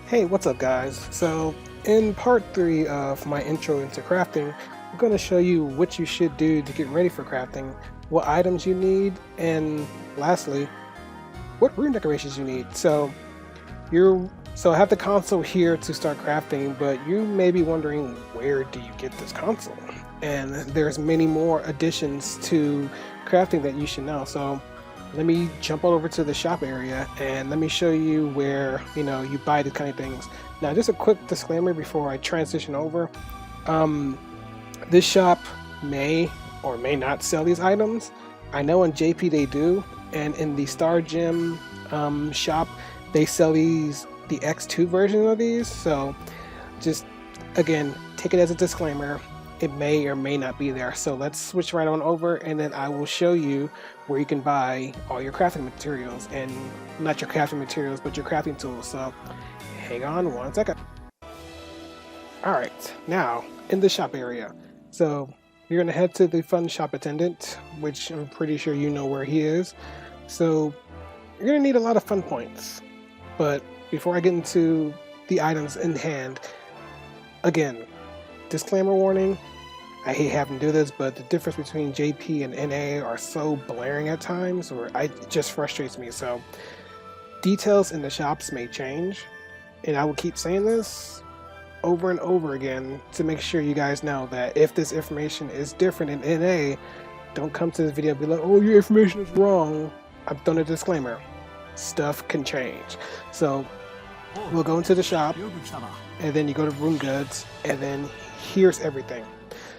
Hey, what's up guys? So in part 3 of my intro into crafting, I'm going to show you what you should do to get ready for crafting, what items you need, and lastly, what room decorations you need. So I have the console here to start crafting, but you may be wondering, where do you get this console? And there's many more additions to crafting that you should know. So let me jump over to the shop area and let me show you where you buy these kind of things. Now, just a quick disclaimer before I transition over. Um, this shop may or may not sell these items. I know in JP they do, and in the Star Gem shop they sell the X2 version of these. So just again, take it as a disclaimer. It may or may not be there. So let's switch right on over, and then I will show you where you can buy all your crafting materials, and not your crafting materials, but your crafting tools. So hang on one second. All right, now in the shop area. So you're gonna head to the fun shop attendant, which I'm pretty sure you know where he is. So you're gonna need a lot of fun points. But before I get into the items in hand, again, disclaimer warning, I hate having to do this, but the difference between JP and NA are so blaring at times, or it just frustrates me. So details in the shops may change, and I will keep saying this over and over again to make sure you guys know that if this information is different in NA, don't come to this video and be like, oh, your information is wrong. I've done a disclaimer. Stuff can change. So we'll go into the shop, and then you go to room goods, and then here's everything.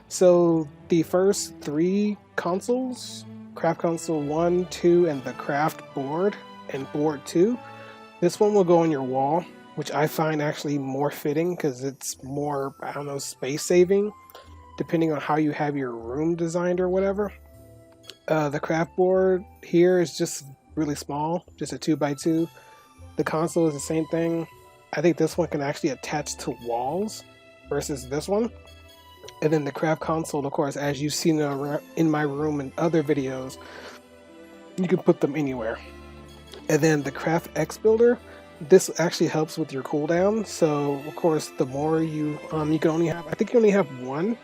So the first 3 consoles, craft console 1, 2, and the craft board and board 2, this one will go on your wall, which I find actually more fitting because it's more, I don't know, space saving, depending on how you have your room designed or whatever. The craft board here is just really small, just a 2x2. The console is the same thing. I think this one can actually attach to walls versus this one. And then the craft console, of course, as you've seen in my room and other videos, you can put them anywhere. And then the craft X builder, this actually helps with your cooldown. So of course, the more you can only have, I think you only have 1.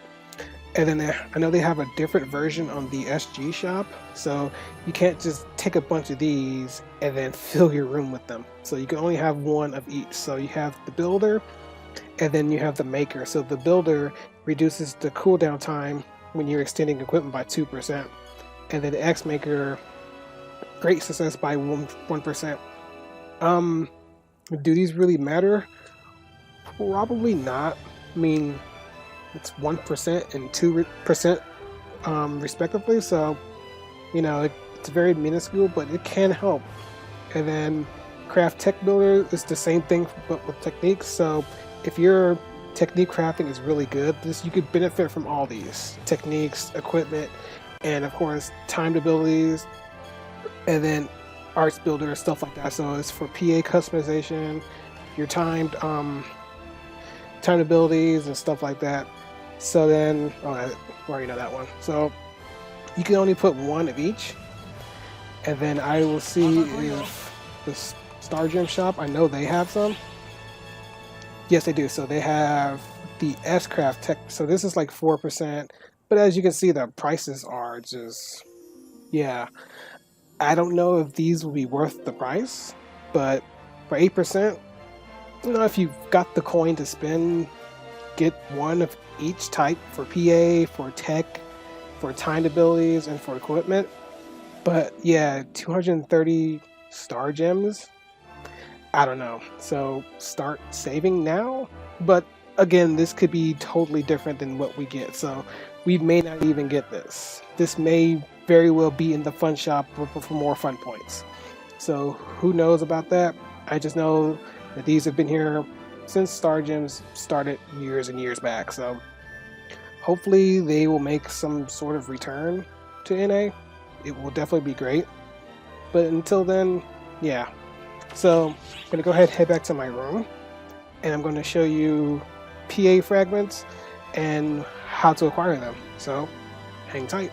And then I know they have a different version on the SG shop, so you can't just take a bunch of these and then fill your room with them. So you can only have 1 of each. So you have the builder, and then you have the maker. So the builder reduces the cooldown time when you're extending equipment by 2%, and then the X maker, great success by 1%. Do these really matter? Probably not. I mean, it's 1% and 2% respectively, so it's very minuscule, but it can help. And then craft tech builder is the same thing, but with techniques. So if your technique crafting is really good, you could benefit from all these techniques, equipment, and of course timed abilities, and then arts builder, stuff like that. So it's for PA customization, your timed abilities and stuff like that. So then, I already know that one. So you can only put 1 of each, and then I will see if the Star Gem shop, I know they have some. Yes, they do. So they have the S-Craft Tech. So this is like 4%, but as you can see, the prices are just, yeah. I don't know if these will be worth the price, but for 8%, if you've got the coin to spend, get 1 of each type for PA, for tech, for timed abilities, and for equipment. But yeah, 230 star gems, I don't know. So start saving now. But again, this could be totally different than what we get. So we may not even get this. This may very well be in the fun shop for more fun points. So who knows about that? I just know that these have been here since Star Gems started years and years back. So hopefully they will make some sort of return to NA. It will definitely be great. But until then, yeah. So I'm gonna go ahead and head back to my room, and I'm going to show you PA fragments and how to acquire them. So hang tight.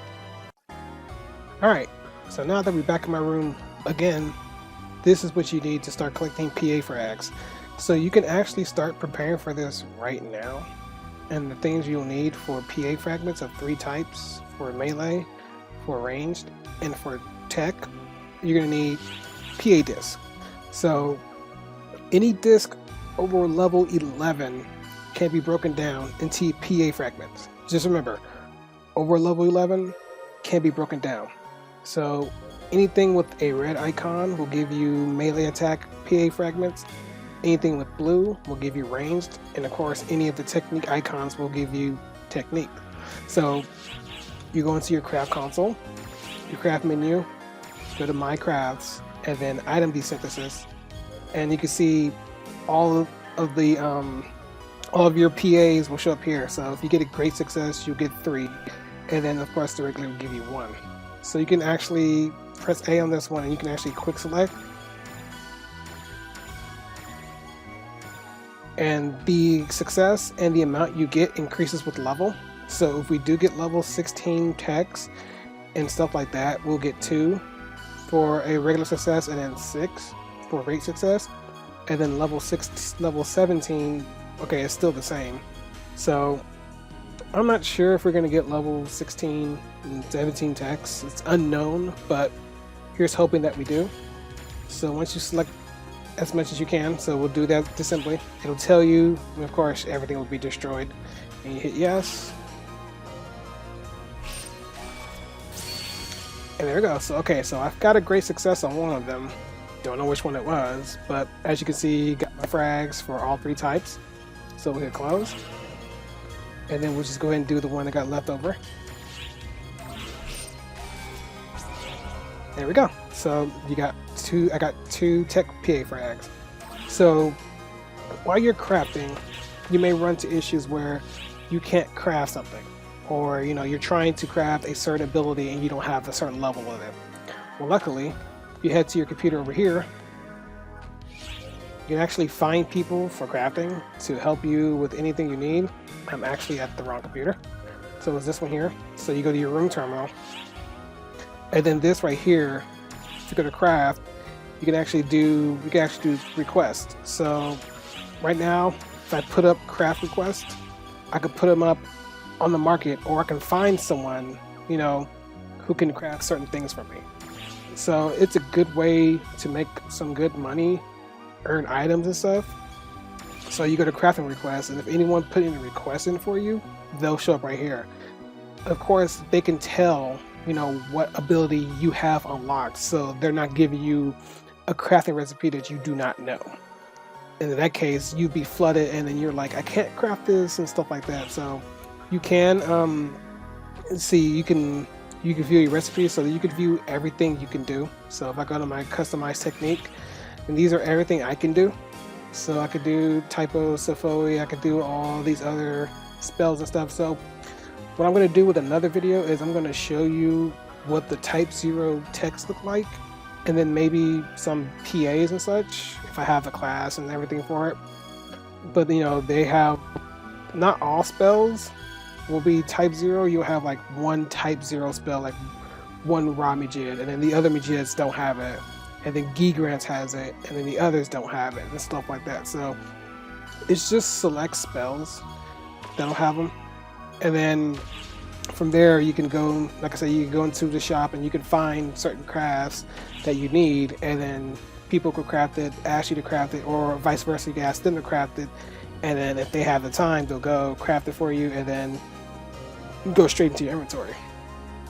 Alright, so now that we're back in my room again, this is what you need to start collecting PA Frags. So you can actually start preparing for this right now. And the things you'll need for PA fragments of 3 types, for melee, for ranged, and for tech, you're going to need PA disc. So any disc over level 11 can be broken down into PA fragments. Just remember, over level 11 can be broken down. So anything with a red icon will give you melee attack PA fragments. Anything with blue will give you ranged, and of course any of the technique icons will give you technique. So you go into your craft console, your craft menu, go to my crafts, and then item desynthesis, and you can see all of your PAs will show up here. So if you get a great success, you get 3, and then of course the regular will give you 1. So you can actually press A on this one and you can actually quick select, and the success and the amount you get increases with level. So if we do get level 16 techs and stuff like that, we'll get 2 for a regular success, and then 6 for rate success, and then level 17, okay, it's still the same. So I'm not sure if we're going to get level 16 and 17 techs. It's unknown, but here's hoping that we do. So once you select as much as you can, so we'll do that disassembly, it'll tell you, and of course everything will be destroyed, and you hit yes, and there we go. So okay, so I've got a great success on one of them, don't know which one it was, but as you can see, got my frags for all 3 types. So we'll hit close, and then we'll just go ahead and do the one that got left over. There we go. So you got 2, I got 2 tech PA frags. So while you're crafting, you may run into issues where you can't craft something, or you're trying to craft a certain ability and you don't have a certain level of it. Well, luckily, you head to your computer over here. You can actually find people for crafting to help you with anything you need. I'm actually at the wrong computer, so it's this one here. So you go to your room terminal, and then this right here, if you go to craft, you can actually do requests. So right now, if I put up craft request, I could put them up on the market, or I can find someone who can craft certain things for me. So it's a good way to make some good money, earn items and stuff. So you go to crafting requests, and if anyone put in a request in for you, they'll show up right here. Of course, they can tell what ability you have unlocked, so they're not giving you a crafting recipe that you do not know. And in that case, you'd be flooded, and then you're like, I can't craft this and stuff like that. So you can see, you can view your recipes, so that you can view everything you can do. So if I go to my customized technique, and these are everything I can do. So I could do typo, Safoi, I could do all these other spells and stuff. So what I'm going to do with another video is I'm going to show you what the type 0 text look like, and then maybe some PAs and such, if I have a class and everything for it. But they have, not all spells will be type 0. You'll have like one type 0 spell, like one raw Majid, and then the other Majids don't have it, and then Gigrants has it, and then the others don't have it, and stuff like that. So it's just select spells that'll have them, and then from there you can go, like I said, you can go into the shop and you can find certain crafts that you need, and then people could craft it, ask you to craft it, or vice versa, you can ask them to craft it, and then if they have the time, they'll go craft it for you, and then go straight into your inventory.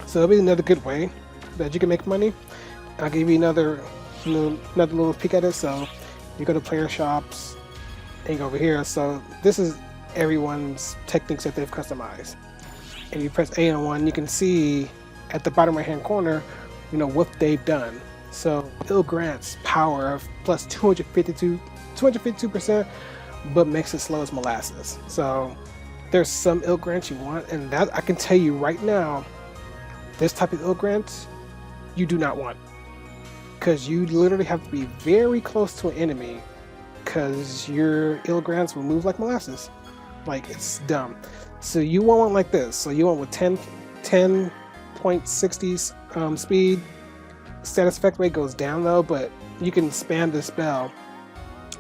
So it'll be another good way that you can make money. I'll give you another little peek at it. So you go to player shops and you go over here. So this is everyone's techniques that they've customized. And you press A on one, you can see at the bottom right hand corner, what they've done. So ill grants power of plus 252%, but makes it slow as molasses. So there's some ill grants you want, and that I can tell you right now, this type of ill grant you do not want, because you literally have to be very close to an enemy, because your ill grants will move like molasses. Like, it's dumb. So you want one like this. So you want with 10.60 speed. Status effect rate goes down though, but you can spam the spell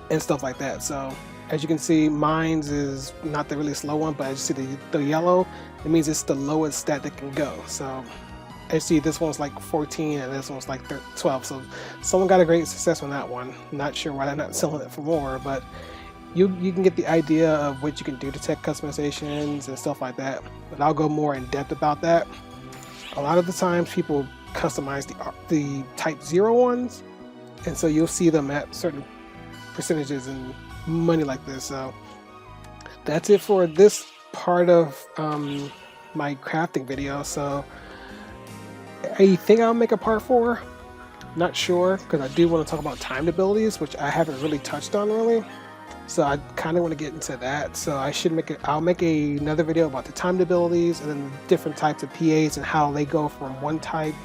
and stuff like that. So as you can see, mine's is not the really slow one, but as you see the yellow, it means it's the lowest stat that can go. So as you see, this one's like 14 and this one's like 12. So someone got a great success on that one. Not sure why they're not selling it for more, but you can get the idea of what you can do to tech customizations and stuff like that. But I'll go more in depth about that. A lot of the times people customize the type 0 ones, and so you'll see them at certain percentages and money like this. So that's it for this part of my crafting video. So I think I'll make a part 4. Not sure, because I do want to talk about timed abilities, which I haven't really touched on really. So I kind of want to get into that. So I'll make another video about the timed abilities and then different types of PAs and how they go from one type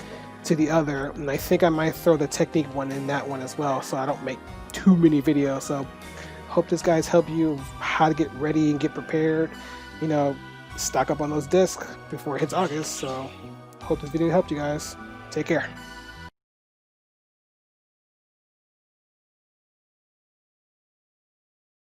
to the other. And I think I might throw the technique one in that one as well, so I don't make too many videos. So hope this guys help you how to get ready and get prepared. You know, stock up on those discs before it hits August. So hope this video helped you guys. Take care.